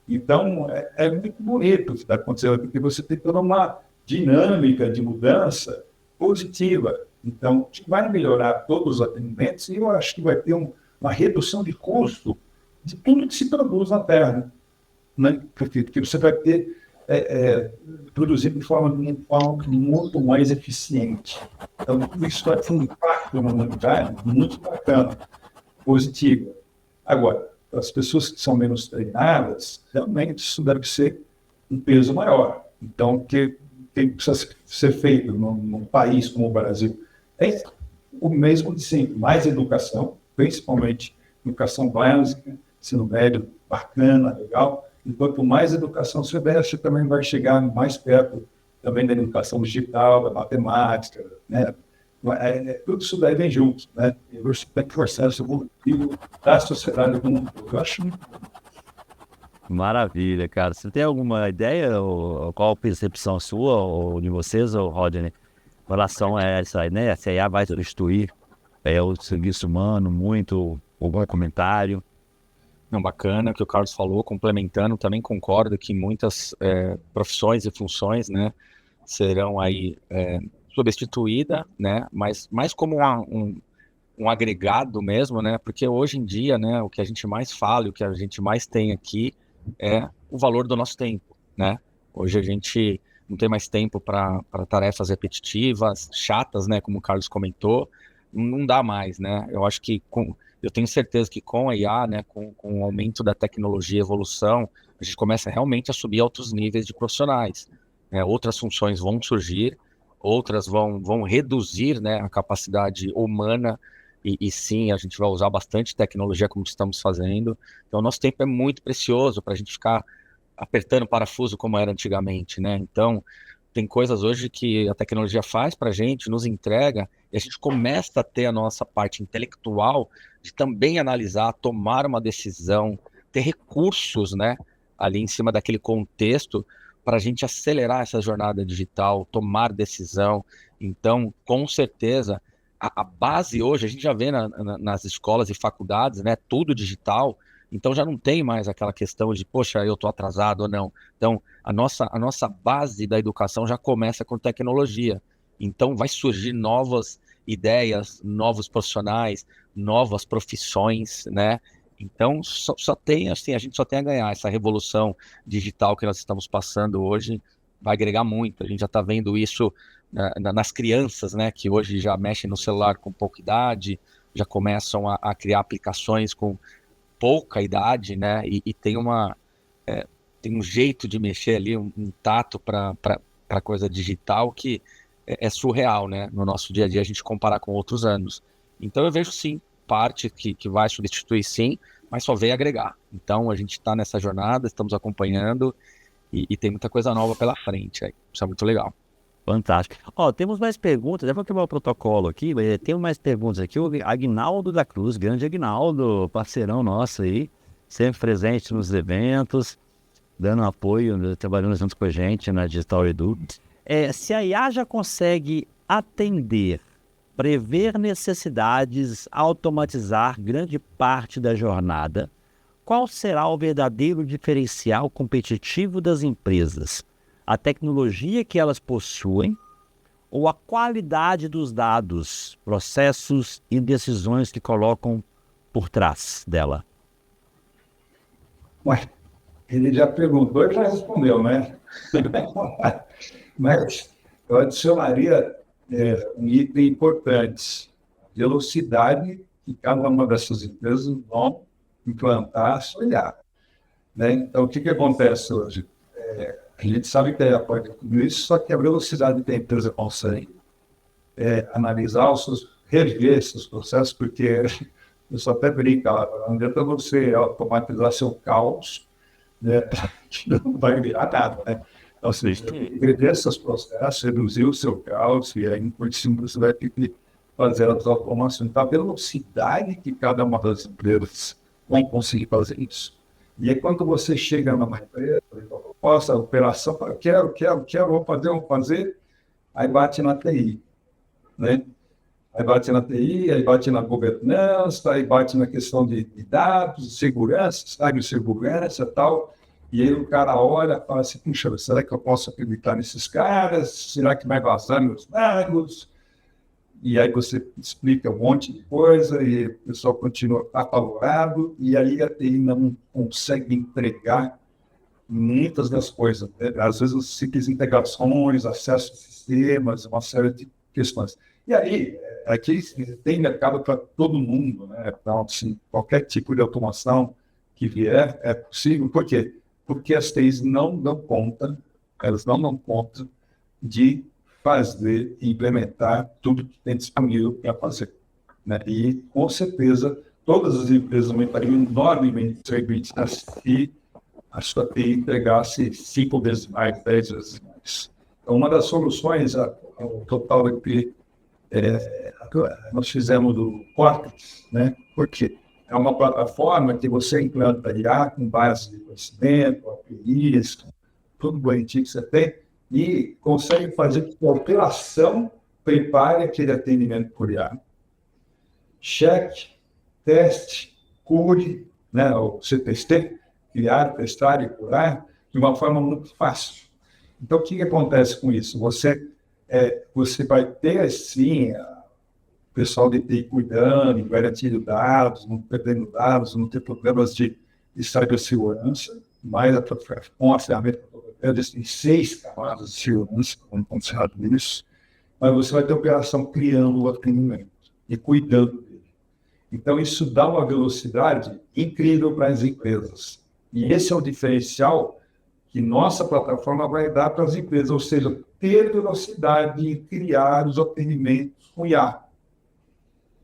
Então, é muito bonito o que está acontecendo, porque você tem toda uma dinâmica de mudança positiva. Então, vai melhorar todos os atendimentos e eu acho que vai ter uma redução de custo de tudo que se produz na Terra, né? Porque você vai ter produzido de forma muito mais eficiente. Então, isso vai ter um impacto na humanidade muito bacana, positivo. Agora, as pessoas que são menos treinadas, realmente isso deve ser um peso maior. Então, o que precisa ser feito num país como o Brasil? É o mesmo de sempre, mais educação, principalmente educação básica, ensino médio bacana, legal. E quanto mais educação você der, você também vai chegar mais perto também da educação digital, da matemática, né? Tudo isso daí vem junto, né? Você tem que processo evolutivo da sociedade como um todo. Eu acho muito bom. Maravilha, cara. Você tem alguma ideia, ou qual a percepção sua, ou de vocês, ou Rodney, em relação a essa, né? Se a IA vai substituir o serviço humano, muito, algum comentário? Não, bacana o que o Carlos falou, complementando, também concordo que muitas profissões e funções, né, serão aí substituídas, né, mas mais como um agregado mesmo, né, porque hoje em dia, né, o que a gente mais fala, o que a gente mais tem aqui é o valor do nosso tempo, né. Hoje a gente não tem mais tempo para tarefas repetitivas, chatas, né, como o Carlos comentou, não dá mais, né. Eu acho que eu tenho certeza que com a IA, né, com o aumento da tecnologia e evolução, a gente começa realmente a subir altos níveis de profissionais. Outras funções vão surgir, outras vão reduzir, né, a capacidade humana, e sim, a gente vai usar bastante tecnologia como estamos fazendo. Então, o nosso tempo é muito precioso para a gente ficar apertando parafuso como era antigamente, né? Então, tem coisas hoje que a tecnologia faz para a gente, nos entrega, e a gente começa a ter a nossa parte intelectual de também analisar, tomar uma decisão, ter recursos, né, ali em cima daquele contexto para a gente acelerar essa jornada digital, tomar decisão. Então, com certeza, a base hoje, a gente já vê nas escolas e faculdades, né, tudo digital, então já não tem mais aquela questão de, poxa, eu estou atrasado ou não. Então, a nossa base da educação já começa com tecnologia. Então, vai surgir novas ideias, novos profissionais, novas profissões, né? Então, só tem, assim, a gente só tem a ganhar. Essa revolução digital que nós estamos passando hoje vai agregar muito. A gente já está vendo isso nas crianças, né? Que hoje já mexem no celular com pouca idade, já começam a criar aplicações com pouca idade, né? E tem tem um jeito de mexer ali, um tato para coisa digital que é surreal, né? No nosso dia a dia, a gente comparar com outros anos. Então eu vejo sim, parte que vai substituir sim, mas só veio agregar. Então a gente está nessa jornada, estamos acompanhando e tem muita coisa nova pela frente. Isso é muito legal. Fantástico. Temos mais perguntas, vou quebrar o protocolo aqui, mas temos mais perguntas aqui. O Aguinaldo da Cruz, grande Aguinaldo, parceirão nosso aí, sempre presente nos eventos, dando apoio, trabalhando junto com a gente na Digital Edu. Se a IA já consegue atender, prever necessidades, automatizar grande parte da jornada, qual será o verdadeiro diferencial competitivo das empresas? A tecnologia que elas possuem ou a qualidade dos dados, processos e decisões que colocam por trás dela? Ué, ele já perguntou e já respondeu, né? Mas eu adicionaria um item importante: velocidade que cada uma dessas empresas vão implantar, olhar. Né? Então, o que acontece hoje? A gente sabe que pode tudo isso, só que a velocidade que a empresa consegue analisar rever esses processos, porque eu só até brinco, não adianta você automatizar seu caos, né? Que não vai virar nada, né? Então, você tem que rever esses processos, reduzir o seu caos, e aí, por cima, você vai ter que fazer as automações. Então, a velocidade que cada uma das empresas vai conseguir fazer isso. E aí, quando você chega numa empresa, posta a operação, fala, quero, vamos fazer, aí bate na TI, né? Aí bate na TI, aí bate na governança, aí bate na questão de dados, segurança, cibersegurança e tal. E aí o cara olha e fala assim, puxa, será que eu posso acreditar nesses caras? Será que vai vazar meus dados? E aí você explica um monte de coisa e o pessoal continua apavorado, e aí a TI não consegue entregar muitas das coisas. Né? Às vezes, simples integrações, acesso a sistemas, uma série de questões. E aí, aqui tem mercado para todo mundo, né? Então, assim, qualquer tipo de automação que vier é possível. Por quê? Porque as TIs não dão conta, elas não dão conta de fazer e implementar tudo que tem disponível para fazer. Né? E, com certeza, todas as empresas aumentariam enormemente o serviço se a sua TI entregasse 5 vezes mais, 10 vezes mais. Então, uma das soluções, o total IP, nós fizemos do Cortex, né? Porque é uma plataforma que você implanta IA com base de conhecimento, APIs, tudo bonitinho que você tem, e consegue fazer que a operação prepare aquele atendimento por IA. Cheque, teste, cure, né? O CTST, criar, testar e curar, de uma forma muito fácil. Então, o que acontece com isso? Você vai ter, assim, o pessoal de TI cuidando, garantindo dados, não perdendo dados, não ter problemas de cibersegurança, mas com a ferramenta tem 6 camadas de segurança, como considerado isso, mas você vai ter operação criando o atendimento e cuidando dele. Então, isso dá uma velocidade incrível para as empresas. E esse é o diferencial que nossa plataforma vai dar para as empresas, ou seja, ter velocidade em criar os atendimentos com IA.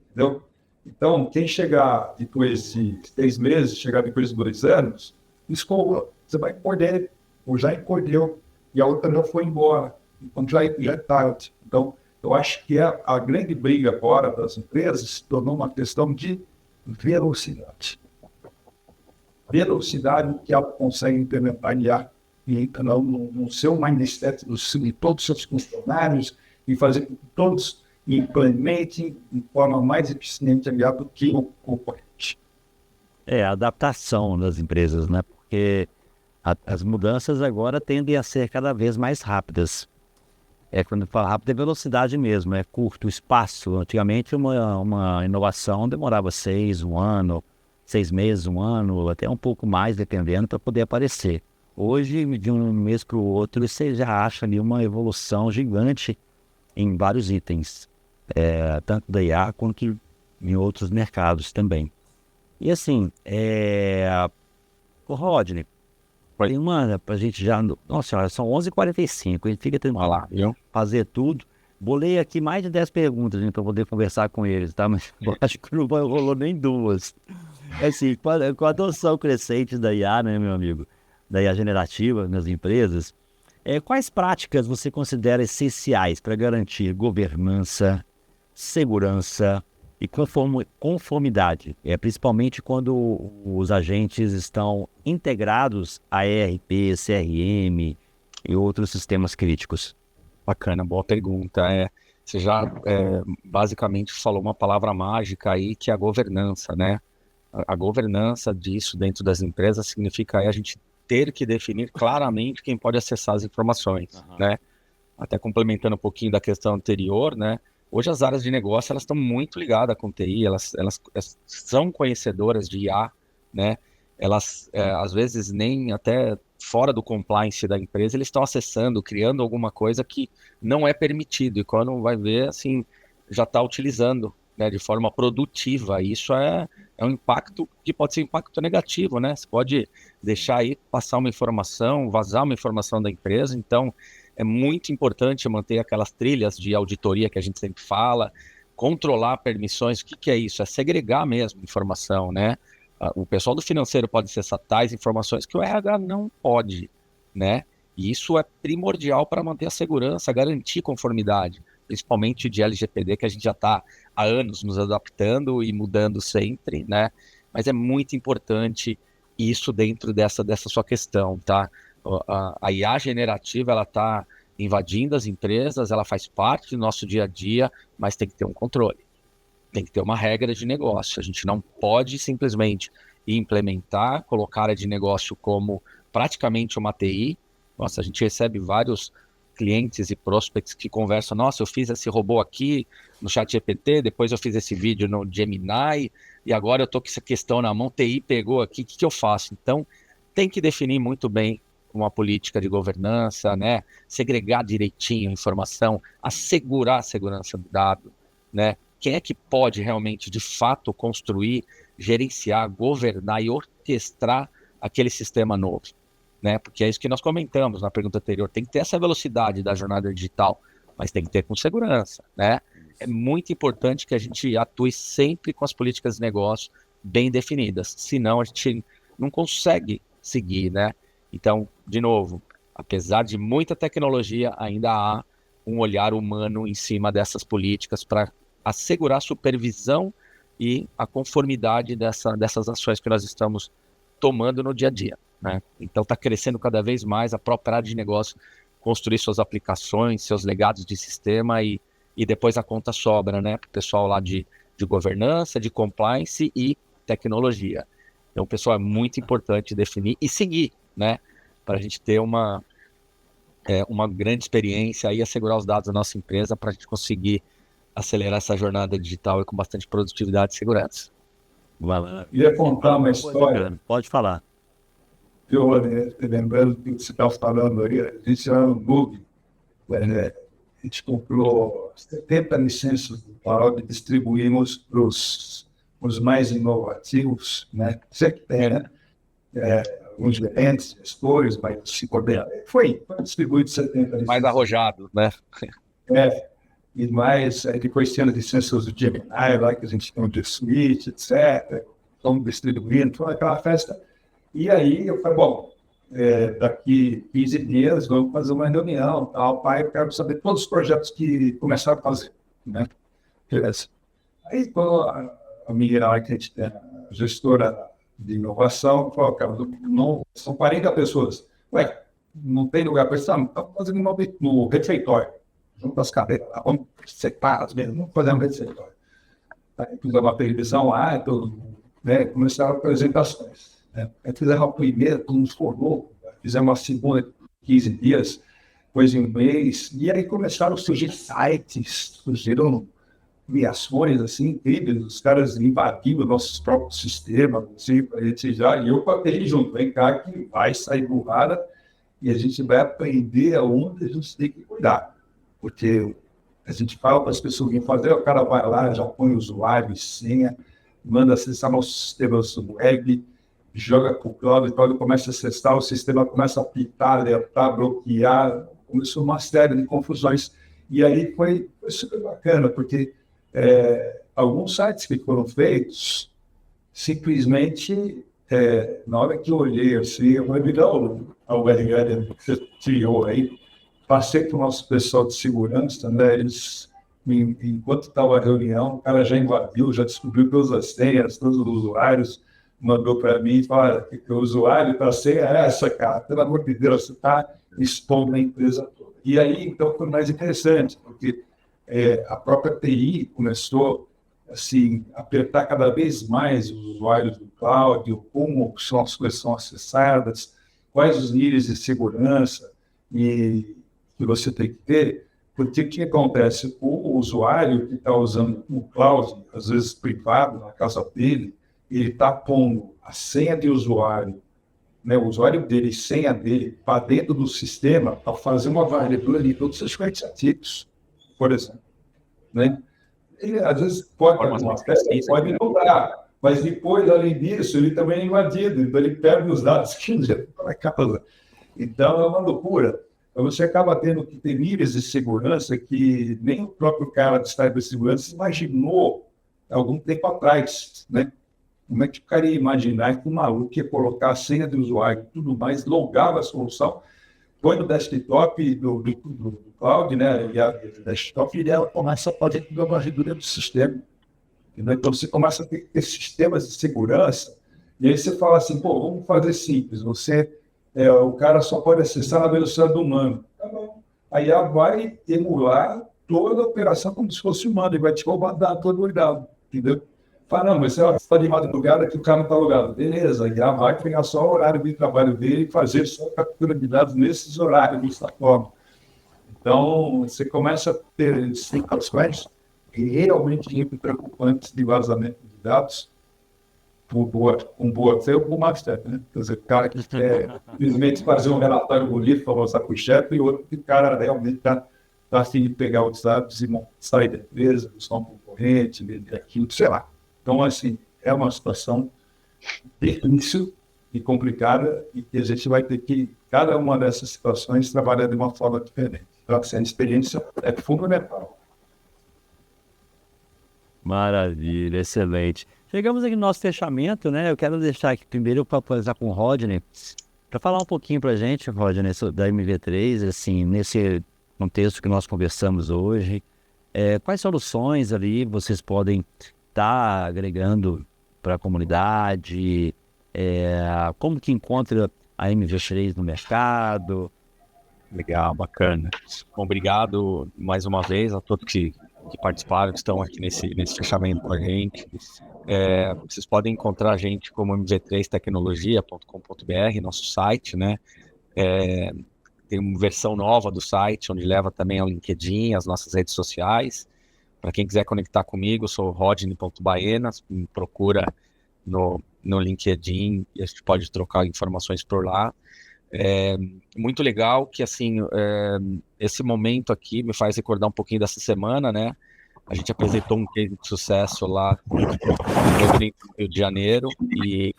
Entendeu? Então, quem chegar depois de 6 meses, chegar depois de 2 anos, desculpa, você vai encolher, ou já encolheu, e a outra já foi embora. Então, já é tarde. Então, eu acho que a grande briga agora das empresas se tornou uma questão de velocidade. Velocidade que ela consegue implementar IA no seu mindset, de todos os seus funcionários, e fazer com que todos implementem de forma mais eficiente a IA do que o concorrente. A adaptação das empresas, né? Porque as mudanças agora tendem a ser cada vez mais rápidas. Quando eu falo rápido, é velocidade mesmo, é curto, espaço. Antigamente, uma inovação demorava 6 meses, um ano, até um pouco mais, dependendo, para poder aparecer. Hoje, de um mês para o outro, você já acha ali uma evolução gigante em vários itens, tanto da IA quanto em outros mercados também. E assim, Rodney, tem uma pra gente já... Nossa senhora, são 11h45, a gente fica tentando fazer tudo. Bolei aqui mais de 10 perguntas, gente, para poder conversar com eles, tá? Mas acho que não rolou nem 2. Assim, com a adoção crescente da IA, né, meu amigo? Da IA generativa nas empresas, quais práticas você considera essenciais para garantir governança, segurança e conformidade? Principalmente quando os agentes estão integrados a ERP, CRM e outros sistemas críticos. Bacana, boa pergunta. Você já basicamente falou uma palavra mágica aí, que é a governança, né? A governança disso dentro das empresas significa a gente ter que definir claramente quem pode acessar as informações, né? Até complementando um pouquinho da questão anterior, né? Hoje as áreas de negócio, elas estão muito ligadas com TI, elas são conhecedoras de IA, né? Elas, às vezes, nem até fora do compliance da empresa, eles estão acessando, criando alguma coisa que não é permitido, e quando vai ver, assim, já está utilizando, né, de forma produtiva. Isso é um impacto que pode ser impacto negativo, né? Você pode deixar aí passar uma informação, vazar uma informação da empresa. Então, é muito importante manter aquelas trilhas de auditoria que a gente sempre fala, controlar permissões. O que é isso? É segregar mesmo informação, né? O pessoal do financeiro pode acessar tais informações que o RH não pode, né? E isso é primordial para manter a segurança, garantir conformidade, principalmente de LGPD, que a gente já está há anos nos adaptando e mudando sempre, né? Mas é muito importante isso dentro dessa sua questão, tá? A IA generativa, ela está invadindo as empresas, ela faz parte do nosso dia a dia, mas tem que ter um controle. Tem que ter uma regra de negócio. A gente não pode simplesmente implementar, colocar a área de negócio como praticamente uma TI. Nossa, a gente recebe vários clientes e prospects que conversam: nossa, eu fiz esse robô aqui no ChatGPT, depois eu fiz esse vídeo no Gemini, e agora eu estou com essa questão na mão, TI pegou aqui, o que eu faço? Então, tem que definir muito bem uma política de governança, né? Segregar direitinho a informação, assegurar a segurança do dado, né? Quem é que pode realmente, de fato, construir, gerenciar, governar e orquestrar aquele sistema novo, né? Porque é isso que nós comentamos na pergunta anterior. Tem que ter essa velocidade da jornada digital, mas tem que ter com segurança, né? É muito importante que a gente atue sempre com as políticas de negócio bem definidas, senão a gente não consegue seguir, né? Então, de novo, apesar de muita tecnologia, ainda há um olhar humano em cima dessas políticas para assegurar a supervisão e a conformidade dessas ações que nós estamos tomando no dia a dia, né? Então está crescendo cada vez mais a própria área de negócio, construir suas aplicações, seus legados de sistema e depois a conta sobra, né? Para o pessoal lá de governança, de compliance e tecnologia. Então, pessoal, é muito importante definir e seguir, né? Para a gente ter uma grande experiência e assegurar os dados da nossa empresa para a gente conseguir acelerar essa jornada digital e com bastante produtividade e segurança. Ia contar uma história. Pode falar. Eu lembrando do que você estava falando aí, a gente lá no Google, a gente comprou 70 licenças do cloud e distribuímos para os mais inovativos, né? Sempre tem, né? Alguns gerentes, gestores, mas se coordenar. Foi distribuído 70 licenças. Mais arrojado, né? E mais, depois tendo licenças do Gemini, lá que a gente tem o G Suite, etc. Estamos distribuindo, foi aquela festa. E aí eu falei, bom, daqui 15 dias vamos fazer uma reunião, tal, pai, eu quero saber todos os projetos que começaram a fazer, né? Beleza. Aí quando a menina lá que a gente tem, a gestora de inovação, falou, cara, não, são 40 pessoas. Ué, não tem lugar para isso? Estamos fazendo no refeitório. Junto as cadeiras, vamos separar as mesmas, vamos fazer um refeitório. Aí fizemos uma televisão lá, tudo, né? Começaram apresentações. Aí fizemos a primeira, todo mundo formou, fizemos uma segunda, 15 dias, depois de um mês, e aí começaram a surgir sites, surgiram criações assim incríveis, os caras invadiram nossos próprios sistemas, assim, a gente já, e eu patei junto, vem cá que vai sair burrada e a gente vai aprender aonde a gente tem que cuidar, porque a gente fala para as pessoas virem fazer, o cara vai lá, já põe o usuário e senha, manda acessar nossos sistemas web, joga para o cloud começa a acessar, o sistema começa a pitar, alertar, bloquear, começou uma série de confusões. E aí foi super bacana, porque alguns sites que foram feitos, simplesmente, na hora que eu olhei assim, eu falei, não, a URL que você tirou aí, passei para o nosso pessoal de segurança, né, eles, enquanto estava a reunião, o cara já invadiu, já descobriu todas as senhas, todos os usuários, mandou para mim e falou, que o usuário da senha é essa, cara, pelo amor de Deus, você está expondo a empresa toda. E aí, então, foi mais interessante, porque a própria TI começou assim, apertar cada vez mais os usuários do cloud, como são as coisas são acessadas, quais os níveis de segurança que você tem que ter, porque o que acontece? O usuário que está usando o cloud, às vezes privado, na casa dele, ele está pondo a senha de usuário, né, o usuário dele e senha dele para dentro do sistema para fazer uma varredura de todos os seus ativos, por exemplo. Né? Ele, às vezes, pode não dar, mas depois, além disso, ele também é invadido, então ele perde os dados que ele já para casa. Então, é uma loucura. Então, você acaba tendo que ter níveis de segurança que nem o próprio cara de cibersegurança imaginou algum tempo atrás, né? Como é que o cara ia imaginar que o maluco ia colocar a senha do usuário e tudo mais, logava a solução, põe no desktop do cloud, né? E a desktop e ela começa a fazer tudo a varredura do sistema. Entendeu? Então você começa a ter sistemas de segurança, e aí você fala assim, pô, vamos fazer simples, o cara só pode acessar na velocidade do humano. Tá bom. Aí ela vai emular toda a operação como se fosse humano, e vai te roubar dados todo cuidado, entendeu? Fala, não, mas você está de madrugada que o cara não está logado. Beleza, aí ela vai pegar só o horário de trabalho dele e fazer só captura de dados nesses horários, dessa forma. Então, você começa a ter situações realmente preocupantes de vazamento de dados, com boa fé ou com má fé, né? Quer dizer, o cara que quer simplesmente fazer um relatório bonito para mostrar para o chefe, e outro que o cara realmente está afim de pegar os dados e sair da empresa, buscar um concorrente, aquilo, sei lá. Então, assim, é uma situação difícil e complicada, e que a gente vai ter que, cada uma dessas situações, trabalhar de uma forma diferente. Então, assim, a experiência é fundamental. Maravilha, excelente. Chegamos aqui no nosso fechamento, né? Eu quero deixar aqui primeiro para conversar com o Rodney, para falar um pouquinho para a gente, Rodney, da MV3, assim, nesse contexto que nós conversamos hoje. Quais soluções ali vocês podem estar agregando para a comunidade? Como que encontra a MV3 no mercado? Legal, bacana. Bom, obrigado mais uma vez a todos que participaram, que estão aqui nesse fechamento com a gente. Vocês podem encontrar a gente como mv3tecnologia.com.br, nosso site, né? Tem uma versão nova do site, onde leva também ao LinkedIn, as nossas redes sociais. Para quem quiser conectar comigo, eu sou rodney.baena, me procura no LinkedIn e a gente pode trocar informações por lá. Muito legal que, assim, esse momento aqui me faz recordar um pouquinho dessa semana, né? A gente apresentou um case de sucesso lá no Rio de Janeiro e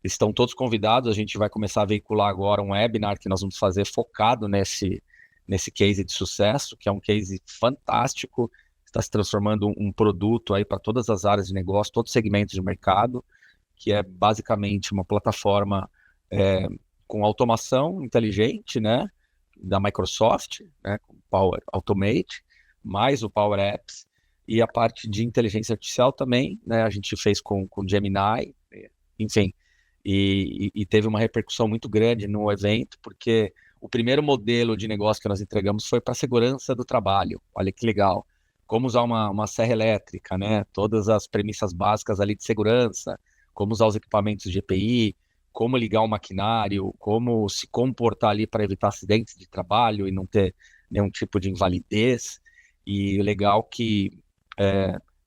estão todos convidados. A gente vai começar a veicular agora um webinar que nós vamos fazer focado nesse case de sucesso, que é um case fantástico, está se transformando um produto aí para todas as áreas de negócio, todos os segmentos de mercado, que é basicamente uma plataforma com automação inteligente, né, da Microsoft, né, com Power Automate, mais o Power Apps, e a parte de inteligência artificial também, né, a gente fez com Gemini, enfim, e teve uma repercussão muito grande no evento, porque o primeiro modelo de negócio que nós entregamos foi para a segurança do trabalho. Olha que legal. Como usar uma serra elétrica, né, todas as premissas básicas ali de segurança, como usar os equipamentos de EPI, como ligar o maquinário, como se comportar ali para evitar acidentes de trabalho e não ter nenhum tipo de invalidez. E legal que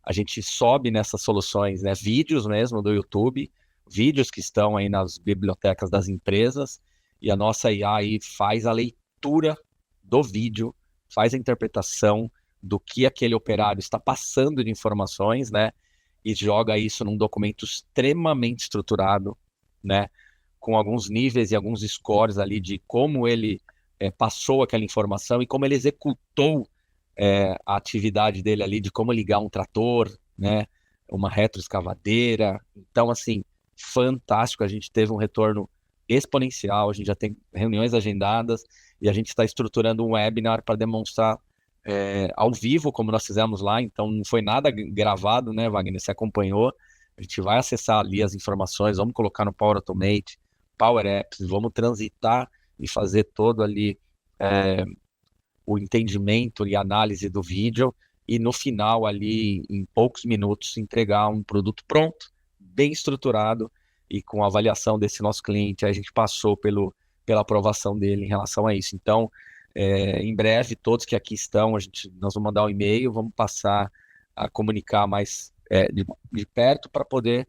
a gente sobe nessas soluções, né, vídeos mesmo do YouTube, vídeos que estão aí nas bibliotecas das empresas, e a nossa IA aí faz a leitura do vídeo, faz a interpretação do que aquele operário está passando de informações, né, e joga isso num documento extremamente estruturado, né, com alguns níveis e alguns scores ali de como ele passou aquela informação e como ele executou a atividade dele ali, de como ligar um trator, né, uma retroescavadeira. Então, assim, fantástico, a gente teve um retorno exponencial, a gente já tem reuniões agendadas e a gente está estruturando um webinar para demonstrar ao vivo, como nós fizemos lá, então não foi nada gravado, né, Wagner? Você acompanhou, a gente vai acessar ali as informações, vamos colocar no Power Automate, Power Apps, vamos transitar e fazer todo ali o entendimento e análise do vídeo, e no final ali, em poucos minutos, entregar um produto pronto, bem estruturado e com a avaliação desse nosso cliente, a gente passou pela aprovação dele em relação a isso. Então, em breve, todos que aqui estão, nós vamos mandar um e-mail, vamos passar a comunicar mais de perto para poder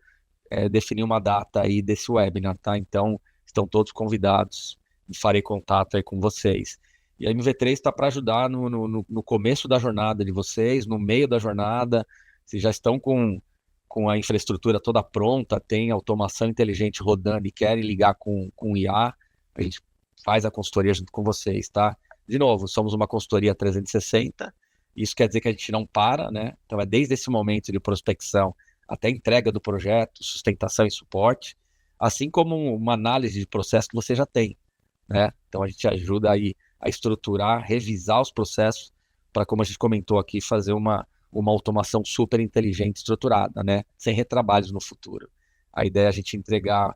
definir uma data aí desse webinar, tá? Então, estão todos convidados, farei contato aí com vocês. E a MV3 está para ajudar no começo da jornada de vocês, no meio da jornada, se já estão com a infraestrutura toda pronta, tem automação inteligente rodando e querem ligar com IA, a gente faz a consultoria junto com vocês, tá? De novo, somos uma consultoria 360, isso quer dizer que a gente não para, né? Então é desde esse momento de prospecção até a entrega do projeto, sustentação e suporte, assim como uma análise de processo que você já tem, né? Então a gente ajuda aí a estruturar, revisar os processos para, como a gente comentou aqui, fazer uma automação super inteligente, estruturada, né? Sem retrabalhos no futuro. A ideia é a gente entregar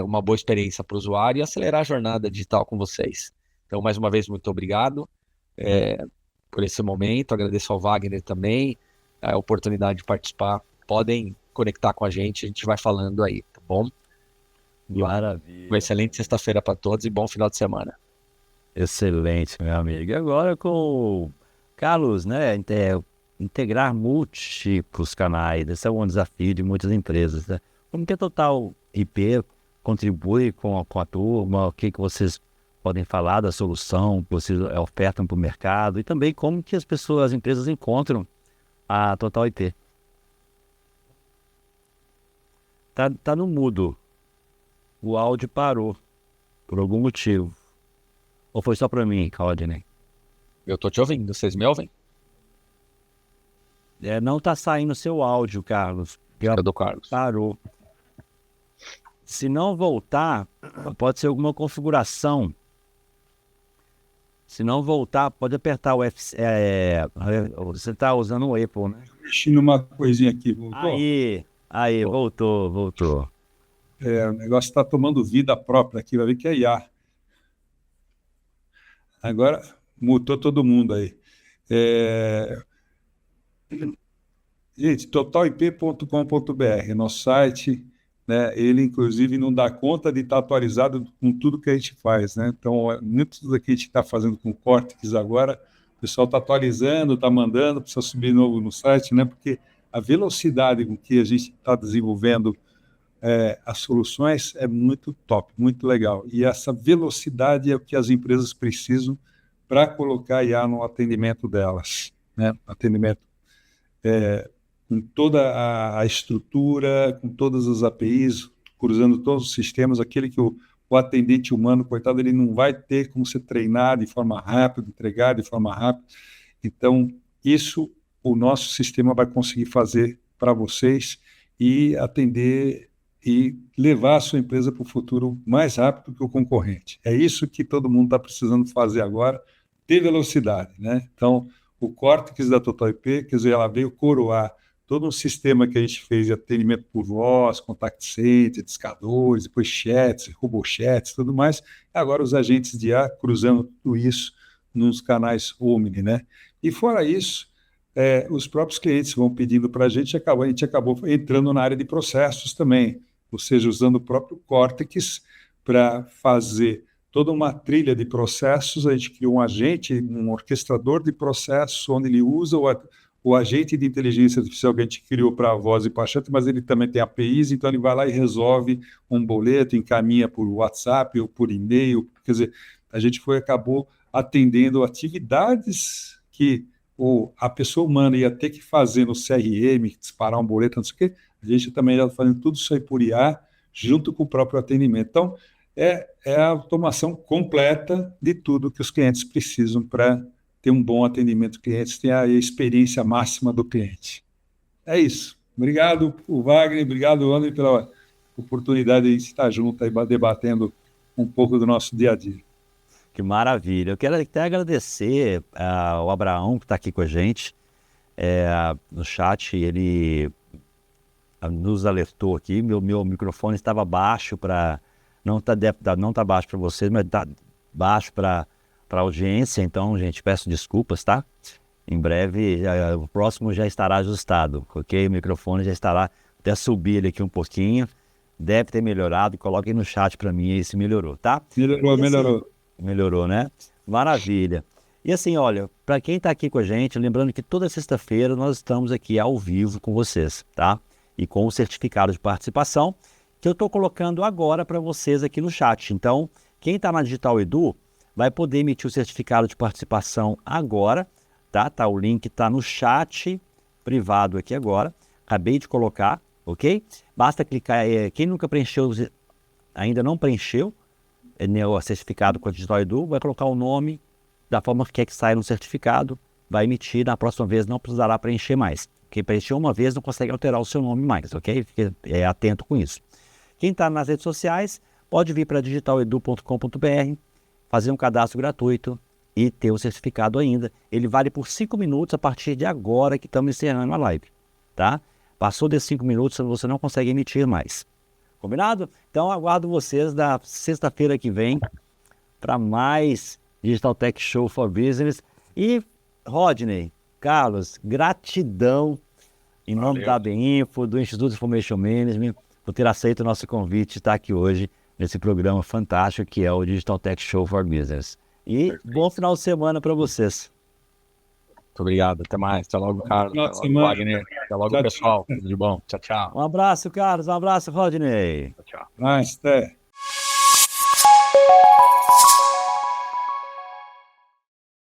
uma boa experiência para o usuário e acelerar a jornada digital com vocês. Então, mais uma vez, muito obrigado por esse momento. Agradeço ao Wagner também a oportunidade de participar. Podem conectar com a gente vai falando aí, tá bom? Maravilha. Uma excelente sexta-feira para todos e bom final de semana. Excelente, meu amigo. E agora com o Carlos, né? Integrar múltiplos canais. Esse é um desafio de muitas empresas, né? Como que a Total IP contribui com a turma? O que vocês podem falar da solução que vocês ofertam para o mercado? E também como que as empresas encontram a Total IP? Tá no mudo. O áudio parou por algum motivo. Ou foi só para mim, Claudinei? Eu tô te ouvindo, vocês me ouvem? Não tá saindo seu áudio, Carlos. É do Carlos. Parou. Se não voltar, pode ser alguma configuração. Se não voltar, pode apertar o F. Você está usando o Apple, né? Mexi numa coisinha aqui, voltou? Aí, voltou. O negócio está tomando vida própria aqui, vai ver que é IA. Agora mutou todo mundo aí. Gente, totalip.com.br, nosso site, né? Ele, inclusive, não dá conta de estar atualizado com tudo que a gente faz, né? Então, muito do que a gente está fazendo com o Cortex agora, o pessoal está atualizando, está mandando, precisa subir novo no site, né? Porque a velocidade com que a gente está desenvolvendo as soluções é muito top, muito legal. E essa velocidade é o que as empresas precisam para colocar IA no atendimento delas, né? Atendimento com toda a estrutura, com todas as APIs, cruzando todos os sistemas, aquele que o atendente humano, coitado, ele não vai ter como ser treinado de forma rápida, entregar de forma rápida. Então, isso o nosso sistema vai conseguir fazer para vocês e atender e levar a sua empresa para o futuro mais rápido que o concorrente. É isso que todo mundo está precisando fazer agora, ter velocidade, né? Então, o Cortex da Total IP, quer dizer, ela veio coroar todo um sistema que a gente fez de atendimento por voz, contact center, discadores, depois chats, robochats, tudo mais. Agora os agentes de IA cruzando tudo isso nos canais Omni, né? E fora isso, os próprios clientes vão pedindo para a gente acabou entrando na área de processos também, ou seja, usando o próprio Cortex para fazer toda uma trilha de processos. A gente criou um agente, um orquestrador de processos, onde ele usa o agente de inteligência artificial que a gente criou para a voz e para chat, mas ele também tem APIs, então ele vai lá e resolve um boleto, encaminha por WhatsApp ou por e-mail. Quer dizer, a gente acabou atendendo atividades que a pessoa humana ia ter que fazer no CRM, disparar um boleto, não sei o quê. A gente também está fazendo tudo isso aí por IA, junto com o próprio atendimento. Então, é a automação completa de tudo que os clientes precisam para ter um bom atendimento do cliente, ter a experiência máxima do cliente. É isso. Obrigado, Wagner, obrigado, André, pela oportunidade de estar junto aí, debatendo um pouco do nosso dia a dia. Que maravilha. Eu quero até agradecer ao Abraão, que está aqui com a gente no chat. Ele nos alertou aqui. Meu microfone estava baixo para... Não está baixo para vocês, mas está baixo para a audiência. Então, gente, peço desculpas, tá? Em breve, o próximo já estará ajustado, ok? O microfone já estará, até subir ele aqui um pouquinho. Deve ter melhorado. Coloque aí no chat para mim aí se melhorou, tá? Melhorou. Melhorou, né? Maravilha. E assim, olha, para quem está aqui com a gente, lembrando que toda sexta-feira nós estamos aqui ao vivo com vocês, tá? E com o certificado de participação que eu estou colocando agora para vocês aqui no chat. Então, quem está na Digital Edu vai poder emitir o certificado de participação agora, tá? O link está no chat privado aqui agora. Acabei de colocar, ok? Basta clicar, quem nunca preencheu, ainda não preencheu, o certificado com a Digital Edu, vai colocar o nome da forma que quer que saia no certificado, vai emitir, na próxima vez não precisará preencher mais. Quem preencheu uma vez não consegue alterar o seu nome mais, ok? Fique atento com isso. Quem está nas redes sociais pode vir para digitaledu.com.br, fazer um cadastro gratuito e ter o certificado ainda. Ele vale por 5 minutos a partir de agora que estamos encerrando a live, tá? Passou desses 5 minutos, você não consegue emitir mais. Combinado? Então aguardo vocês na sexta-feira que vem para mais Digital Tech Show for Business. E Rodney, Carlos, gratidão em nome da ABInfo, do Instituto Information Management, por ter aceito o nosso convite de estar aqui hoje nesse programa fantástico que é o Digital Tech Show for Business. E Perfeito. Bom final de semana para vocês. Muito obrigado. Até mais. Até logo, Carlos. Final Até de logo, semana. Wagner. Até logo, Tchau, pessoal. Tudo de bom. Tchau, tchau. Um abraço, Carlos. Um abraço, Rodney. Tchau, tchau. Até.